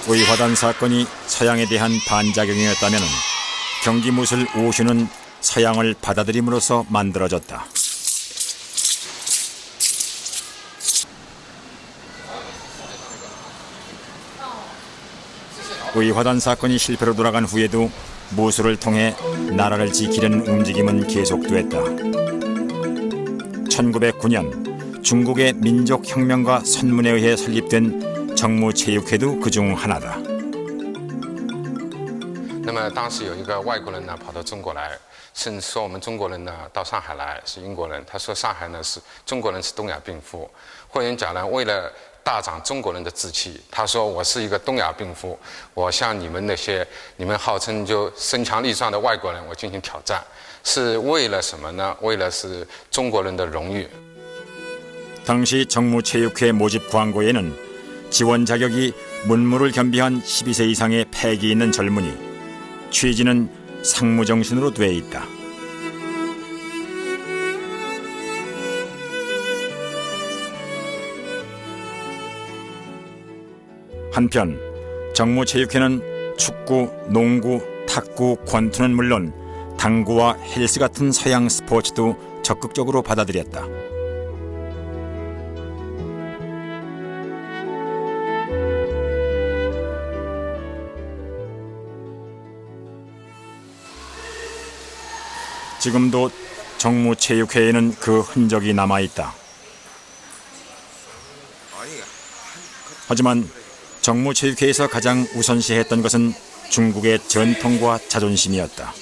의화단 사건이 서양에 대한 반작용이었다면 경기 무술 오슈는 서양을 받아들임으로써 만들어졌다. 의화단 사건이 실패로 돌아간 후에도 무술을 통해 나라를 지키려는 움직임은 계속됐다. 1909년 중국의 민족혁명과 선문에 의해 설립된 정무체육회도 그중 하나다. 那么当时有一个外国人呢跑到中国来，甚至说我们中国人呢到上海来是英国人，他说上海呢是中国人是东亚病夫。霍元甲呢为了大长中国人的志气，他说我是一个东亚病夫，我向你们那些你们号称就身强力壮的外国人我进行挑战，是为了什么呢？为了是中国人的荣誉。 당시 정무체육회 모집 광고에는 지원 자격이 문무를 겸비한 12세 이상의 패기 있는 젊은이, 취지는 상무정신으로 돼 있다. 한편 정무체육회는 축구, 농구, 탁구, 권투는 물론 당구와 헬스 같은 서양 스포츠도 적극적으로 받아들였다. 지금도 정무체육회에는 그 흔적이 남아있다. 하지만 정무체육회에서 가장 우선시했던 것은 중국의 전통과 자존심이었다.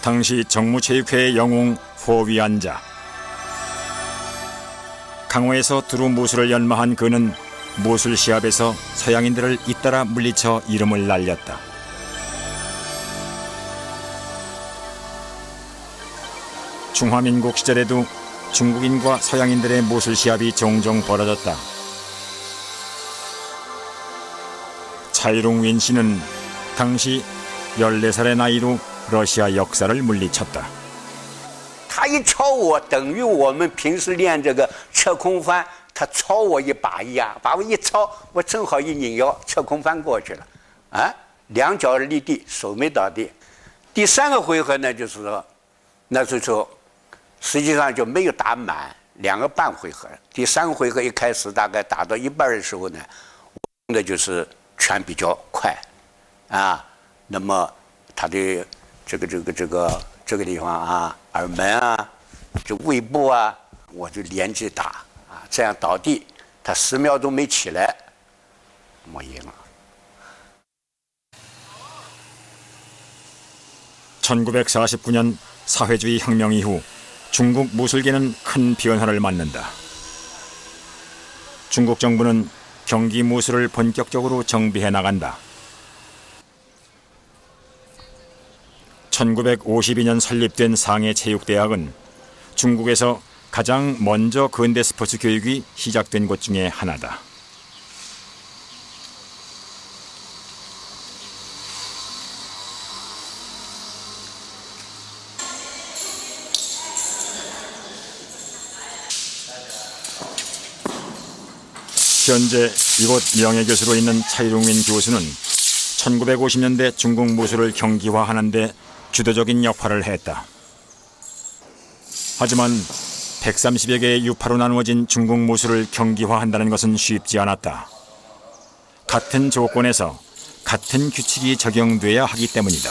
당시 정무체육회의 영웅 호위안자. 강호에서 두루 무술을 연마한 그는 무술 시합에서 서양인들을 잇따라 물리쳐 이름을 날렸다. 중화민국 시절에도 중국인과 서양인들의 무술 시합이 종종 벌어졌다. 차이룽윈 씨는 당시 14살의 나이로 러시아 역사를 물리쳤다. 他一超我，等于我们平时练这个侧空翻，他超我一把一样，把我一超，我正好一拧腰，侧空翻过去了，啊，两脚离地，手没倒地。第3个回合呢，就是说，那时候实际上就没有打满2个半回合。第3个回合一开始大概打到一半的时候呢，我用的就是拳比较快，啊，那么他的这个地方啊，耳门啊，就胃部啊，我就连着打啊，这样倒地，他10秒钟没起来，我赢了。 1949년 사회주의 혁명 이후 중국 무술계는 큰 변화를 맞는다. 중국 정부는 경기 무술을 본격적으로 정비해 나간다. 1952년 설립된 상해체육대학은 중국에서 가장 먼저 근대 스포츠 교육이 시작된 곳 중에 하나다. 현재 이곳 명예교수로 있는 차이룽윈 교수는 1950년대 중국 무술을 경기화하는 데 주도적인 역할을 했다. 하지만 130여 개의 유파로 나누어진 중국 무술을 경기화한다는 것은 쉽지 않았다. 같은 조건에서 같은 규칙이 적용돼야 하기 때문이다.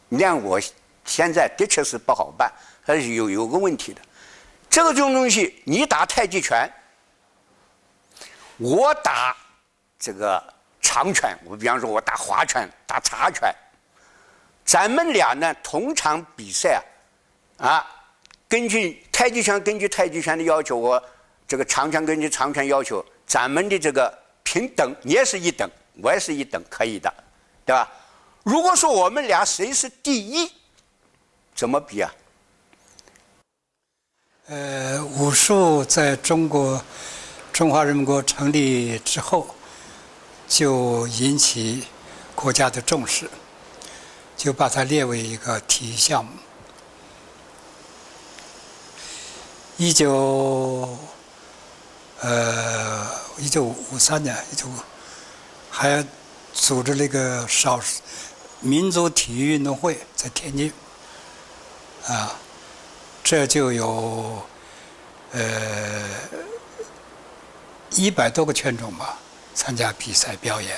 练我现在的确是不好办，还是有个问题的。这个种东西，你打太极拳，我打这个长拳，我比方说我打划拳、打叉拳，咱们俩呢同场比赛啊，根据太极拳的要求，我这个长拳根据长拳要求，咱们的这个平等，你也是一等，我也是一等，可以的，对吧？如果说我们俩谁是第一，怎么比啊？武术在中华人民国成立之后，就引起国家的重视，就把它列为一个体育项目。1953年，还组织了一个民族体育运动会在天津，这就有100多个拳种吧参加比赛表演，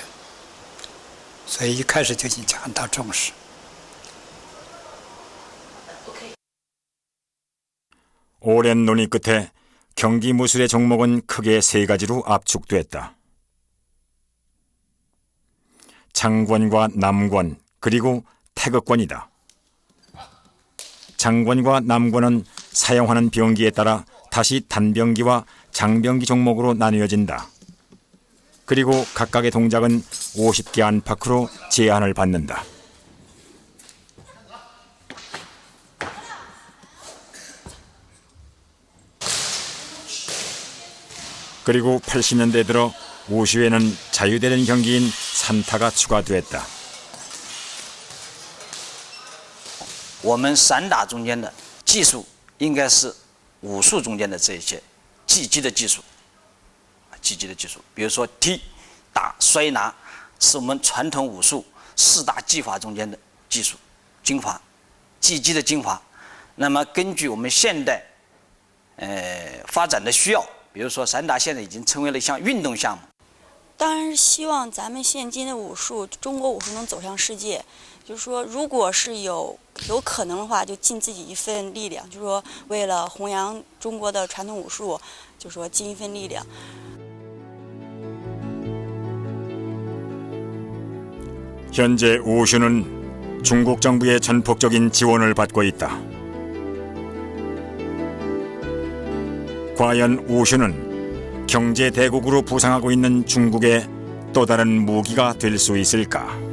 所以一开始就引起很大重视。 오랜 논의 끝에 경기 무술의 종목은 크게 3가지로 압축됐다. 장권과 남권 그리고 태극권이다. 장권과 남권은 사용하는 병기에 따라 다시 단병기와 장병기 종목으로 나뉘어진다. 그리고 각각의 동작은 50개 안팎으로 제한을 받는다. 그리고 80년대 들어 우슈에는 자유되는 경기인 산타가 추가됐다. 我们散打中间的技术应该是武术中间的这些技击的技术，比如说踢、打、摔、拿，是我们传统武术4大技法中间的技术精华，技击的精华。那么根据我们现代发展的需要，比如说散打现在已经成为了一项运动项目。当然是希望咱们现今的武术，中国武术能走向世界。就是说，如果是有可能的话，就尽自己一份力量，就是说为了弘扬中国的传统武术，就是说尽一份力量。 현재 우슈는 중국 정부의 전폭적인 지원을 받고 있다. 과연 우슈는 경제 대국으로 부상하고 있는 중국의 또 다른 무기가 될 수 있을까?